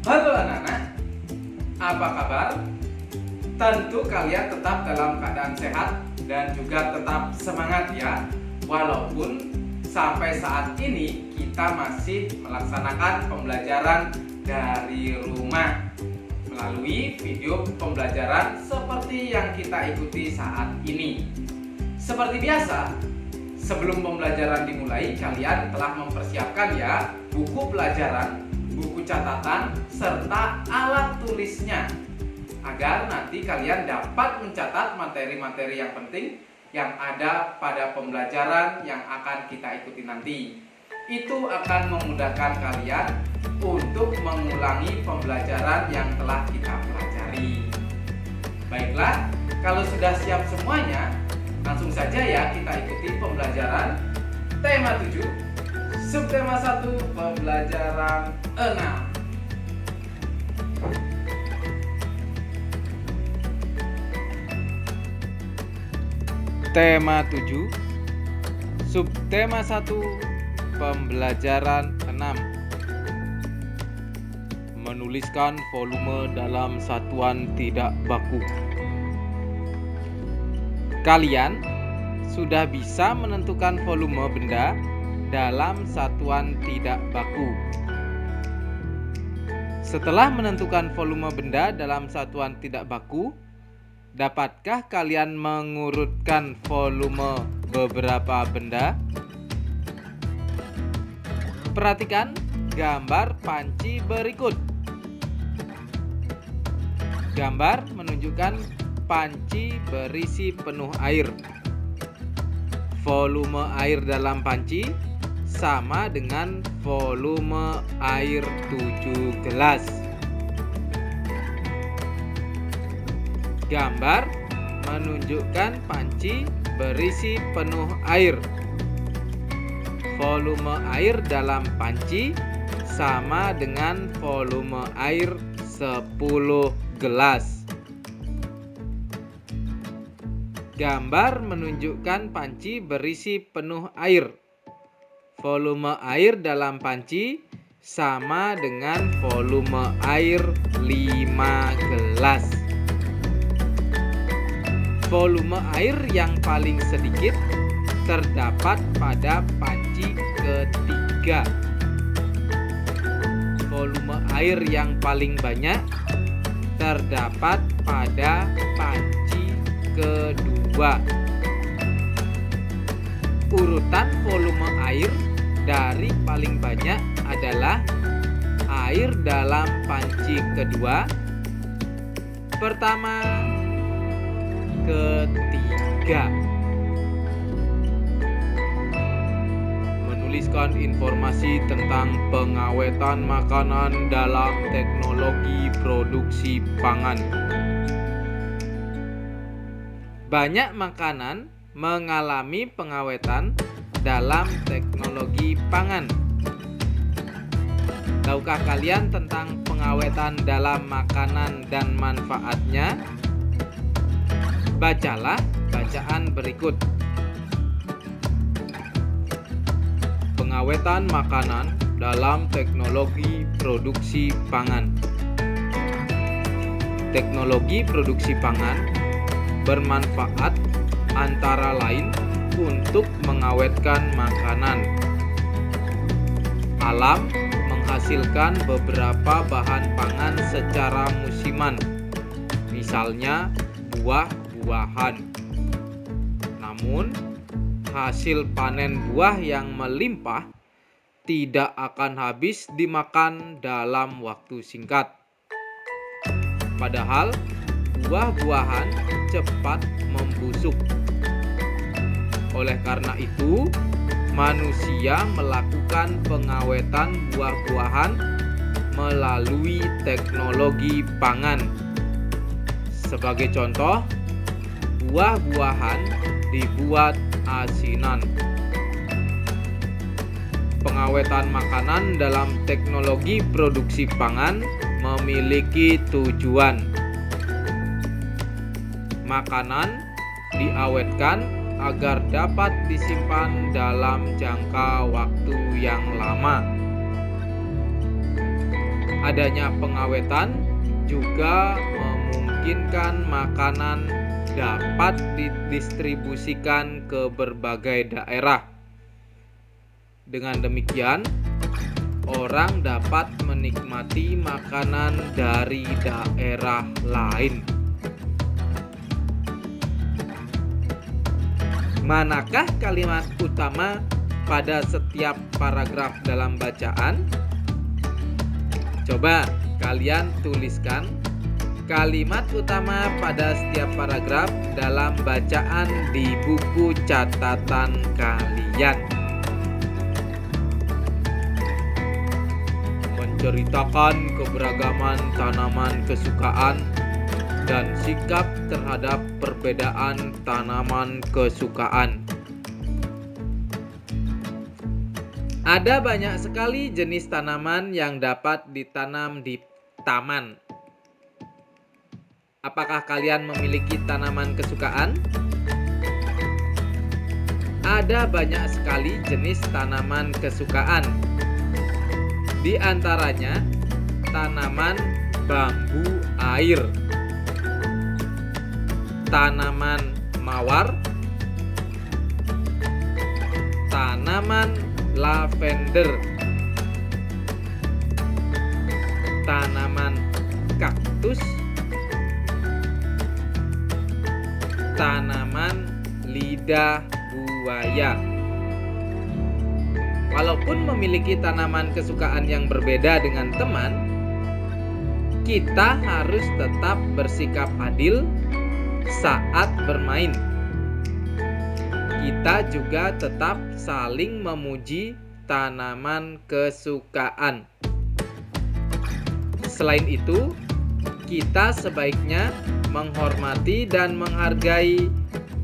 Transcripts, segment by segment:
Halo anak-anak, apa kabar? Tentu kalian tetap dalam keadaan sehat dan juga tetap semangat ya. Walaupun sampai saat ini kita masih melaksanakan pembelajaran dari rumah melalui video pembelajaran seperti yang kita ikuti saat ini. Seperti biasa, sebelum pembelajaran dimulai, kalian telah mempersiapkan ya buku pelajaran, buku catatan, serta alat tulisnya agar nanti kalian dapat mencatat materi-materi yang penting yang ada pada pembelajaran yang akan kita ikuti nanti. Itu akan memudahkan kalian untuk mengulangi pembelajaran yang telah kita pelajari. Baiklah, kalau sudah siap semuanya, langsung saja ya kita ikuti pembelajaran tema 7, subtema 1, pembelajaran 6. Tema 7, subtema 1, pembelajaran 6. Menuliskan volume dalam satuan tidak baku. Kalian sudah bisa menentukan volume benda dalam satuan tidak baku. Setelah menentukan volume benda dalam satuan tidak baku, dapatkah kalian mengurutkan volume beberapa benda? Perhatikan gambar panci berikut. Gambar menunjukkan panci berisi penuh air. Volume air dalam panci sama dengan volume air 7 gelas. Gambar menunjukkan panci berisi penuh air. Volume air dalam panci sama dengan volume air 10 gelas. Gambar menunjukkan panci berisi penuh air. Volume air dalam panci sama dengan volume air 5 gelas. Volume air yang paling sedikit terdapat pada panci ketiga. Volume air yang paling banyak terdapat pada panci kedua. Urutan volume air dari paling banyak adalah air dalam panci kedua, pertama, ketiga. Menuliskan informasi tentang pengawetan makanan dalam teknologi produksi pangan. Banyak makanan mengalami pengawetan dalam teknologi pangan. Tahukah kalian tentang pengawetan dalam makanan dan manfaatnya? Bacalah bacaan berikut. Pengawetan makanan dalam teknologi produksi pangan. Teknologi produksi pangan bermanfaat antara lain untuk mengawetkan makanan. Alam menghasilkan beberapa bahan pangan secara musiman, misalnya buah-buahan. Namun, hasil panen buah yang melimpah tidak akan habis dimakan dalam waktu singkat. Padahal, buah-buahan cepat membusuk. Oleh karena itu, manusia melakukan pengawetan buah-buahan melalui teknologi pangan. Sebagai contoh, buah-buahan dibuat asinan. Pengawetan makanan dalam teknologi produksi pangan memiliki tujuan. Makanan diawetkan agar dapat disimpan dalam jangka waktu yang lama. Adanya pengawetan juga memungkinkan makanan dapat didistribusikan ke berbagai daerah. Dengan demikian, orang dapat menikmati makanan dari daerah lain. Manakah kalimat utama pada setiap paragraf dalam bacaan? Coba kalian tuliskan kalimat utama pada setiap paragraf dalam bacaan di buku catatan kalian. Menceritakan keberagaman tanaman kesukaan dan sikap terhadap perbedaan tanaman kesukaan. Ada banyak sekali jenis tanaman yang dapat ditanam di taman. Apakah kalian memiliki tanaman kesukaan? Ada banyak sekali jenis tanaman kesukaan. Di antaranya tanaman bambu air, tanaman mawar, tanaman lavender, tanaman kaktus, tanaman lidah buaya. Walaupun memiliki tanaman kesukaan yang berbeda dengan teman, kita harus tetap bersikap adil saat bermain. Kita juga tetap saling memuji tanaman kesukaan. Selain itu, kita sebaiknya menghormati dan menghargai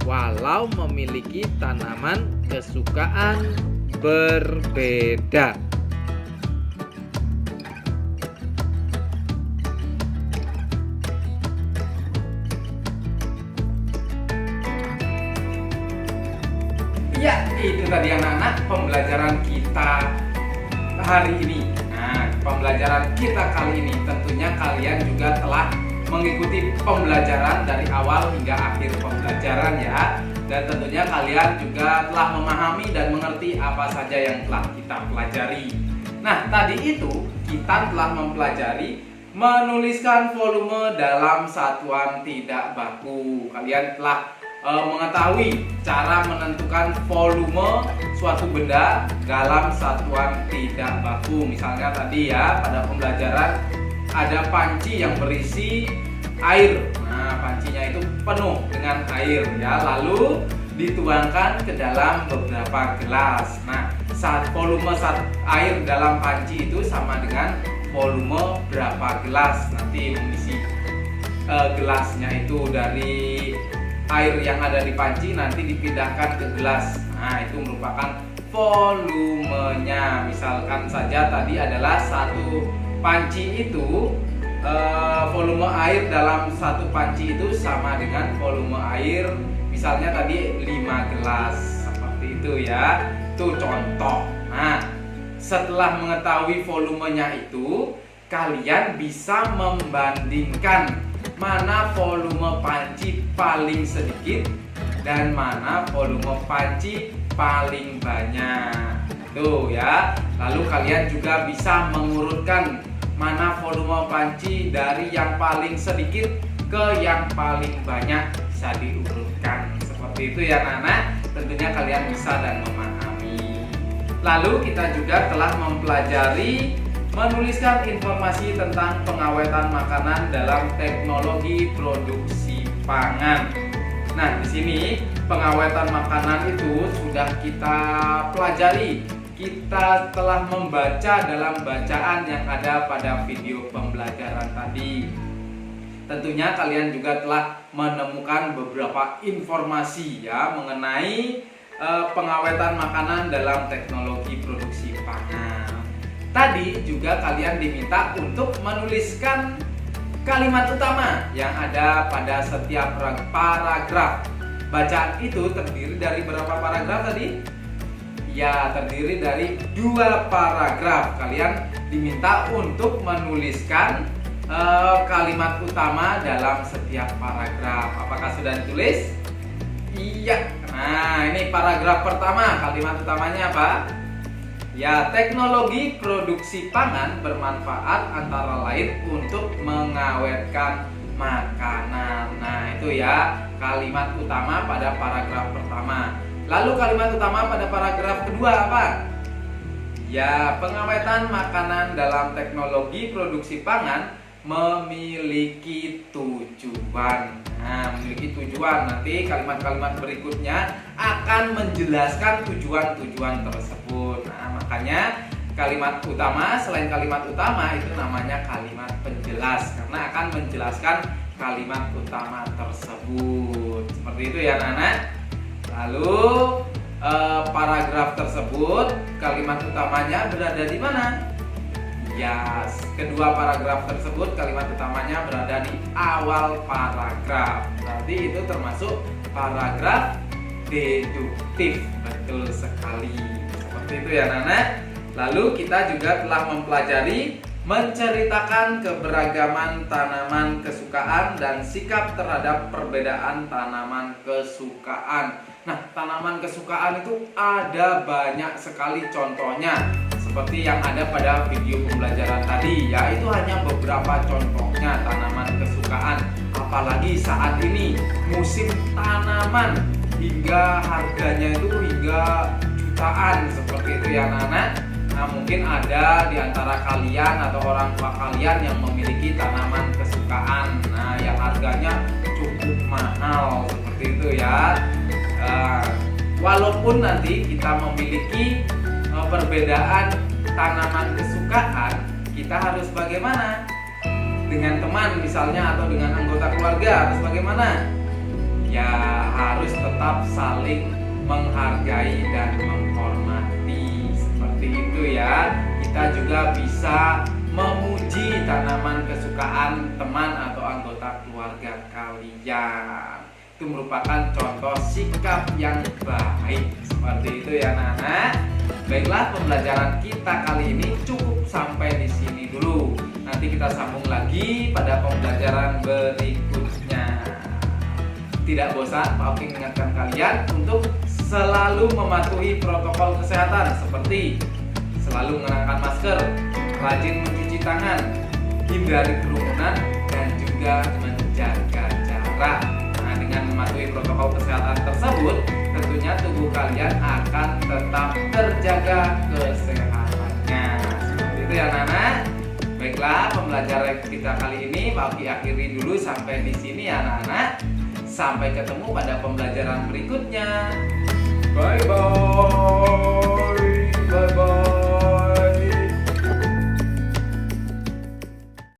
walau memiliki tanaman kesukaan berbeda. Ya, itu tadi anak-anak pembelajaran kita hari ini. Nah, pembelajaran kita kali ini tentunya kalian juga telah mengikuti pembelajaran dari awal hingga akhir pembelajaran ya. Dan tentunya kalian juga telah memahami dan mengerti apa saja yang telah kita pelajari. Nah, tadi itu kita telah mempelajari menuliskan volume dalam satuan tidak baku. Kalian telah mengetahui cara menentukan volume suatu benda dalam satuan tidak baku. Misalnya tadi ya pada pembelajaran ada panci yang berisi air. Nah, pancinya itu penuh dengan air ya, lalu dituangkan ke dalam beberapa gelas. Nah, volume air dalam panci itu sama dengan volume berapa gelas. Nanti mengisi gelasnya itu dari air yang ada di panci nanti dipindahkan ke gelas. Nah, itu merupakan volumenya. Misalkan saja tadi adalah satu panci itu volume air dalam satu panci itu sama dengan volume air misalnya tadi 5 gelas. Seperti itu ya. Itu contoh. Nah, setelah mengetahui volumenya itu, kalian bisa membandingkan mana volume panci paling sedikit dan mana volume panci paling banyak. Tuh ya. Lalu kalian juga bisa mengurutkan mana volume panci dari yang paling sedikit ke yang paling banyak, bisa diurutkan. Seperti itu ya anak-anak. Tentunya kalian bisa dan memahami. Lalu kita juga telah mempelajari menuliskan informasi tentang pengawetan makanan dalam teknologi produksi pangan. Nah, di sini pengawetan makanan itu sudah kita pelajari. Kita telah membaca dalam bacaan yang ada pada video pembelajaran tadi. Tentunya kalian juga telah menemukan beberapa informasi ya mengenai pengawetan makanan dalam teknologi produksi pangan. Tadi juga kalian diminta untuk menuliskan kalimat utama yang ada pada setiap paragraf. Bacaan itu terdiri dari berapa paragraf tadi? Ya, terdiri dari 2 paragraf. Kalian diminta untuk menuliskan kalimat utama dalam setiap paragraf. Apakah sudah ditulis? Iya. Nah, ini paragraf pertama. Kalimat utamanya apa? Ya, teknologi produksi pangan bermanfaat antara lain untuk mengawetkan makanan. Nah, itu ya kalimat utama pada paragraf pertama. Lalu kalimat utama pada paragraf kedua apa? Ya, pengawetan makanan dalam teknologi produksi pangan memiliki tujuan. Nah, memiliki tujuan. Nanti kalimat-kalimat berikutnya akan menjelaskan tujuan-tujuan tersebut. Nah, makanya kalimat utama, selain kalimat utama itu namanya kalimat penjelas karena akan menjelaskan kalimat utama tersebut. Seperti itu ya, anak-anak. Lalu paragraf tersebut kalimat utamanya berada di mana? Ya, kedua paragraf tersebut kalimat utamanya berada di awal paragraf. Berarti itu termasuk paragraf deduktif. Betul sekali. Seperti itu ya, anak-anak. Lalu kita juga telah mempelajari menceritakan keberagaman tanaman kesukaan dan sikap terhadap perbedaan tanaman kesukaan. Nah, tanaman kesukaan itu ada banyak sekali contohnya, seperti yang ada pada video pembelajaran tadi. Ya, itu hanya beberapa contohnya tanaman kesukaan. Apalagi saat ini musim tanaman, hingga harganya itu hingga jutaan, seperti itu ya, anak-anak. Nah, mungkin ada di antara kalian atau orang tua kalian yang memiliki tanaman kesukaan. Nah, yang harganya cukup mahal, seperti itu ya. Walaupun nanti kita memiliki perbedaan tanaman kesukaan, kita harus bagaimana? Dengan teman misalnya atau dengan anggota keluarga harus bagaimana? Ya, harus tetap saling menghargai dan menghormati. Seperti itu ya. Kita juga bisa memuji tanaman kesukaan teman atau anggota keluarga kalian. Itu merupakan contoh sikap yang baik. Seperti itu ya, anak-anak. Baiklah, pembelajaran kita kali ini cukup sampai di sini dulu. Nanti kita sambung lagi pada pembelajaran berikutnya. Tidak bosan, Pak Oking mengingatkan kalian untuk selalu mematuhi protokol kesehatan seperti selalu mengenakan masker, rajin mencuci tangan, hindari kerumunan, dan juga menjaga jarak. Nah, dengan mematuhi protokol kesehatan tersebut, tentunya tubuh kalian akan tetap terjaga kesehatannya. Seperti itu ya, anak-anak. Baiklah, pembelajaran kita kali ini Pak Oki akhiri dulu sampai di sini ya, anak-anak. Sampai ketemu pada pembelajaran berikutnya. Bye bye.